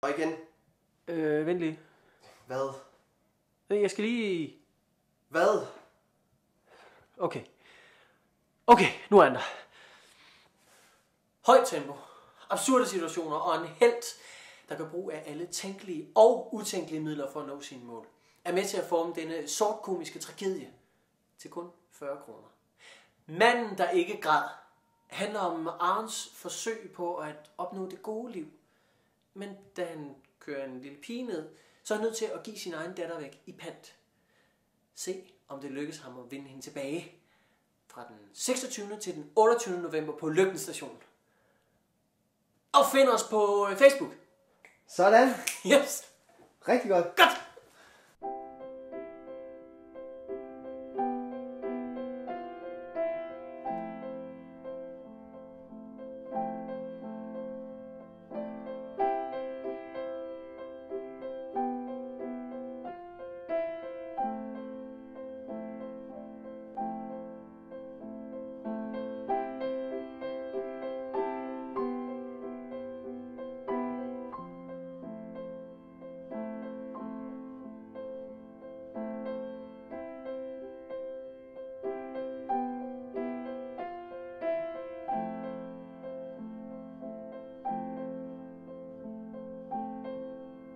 Og igen. Vent lige. Hvad? Jeg skal lige... Hvad? Okay. Okay, nu er han der. Højt tempo, absurde situationer og en helt, der gør brug af alle tænkelige og utænkelige midler for at nå sine mål, er med til at forme denne sortkomiske tragedie til kun 40 kroner. Manden, der ikke græd, handler om Arns forsøg på at opnå det gode liv. Men da han kører en lille pige ned, så er han nødt til at give sin egen datter væk i pant. Se, om det lykkes ham at vinde hende tilbage fra den 26. til den 28. november på Løgten Station. Og find os på Facebook. Sådan. Yes. Rigtig godt. Godt.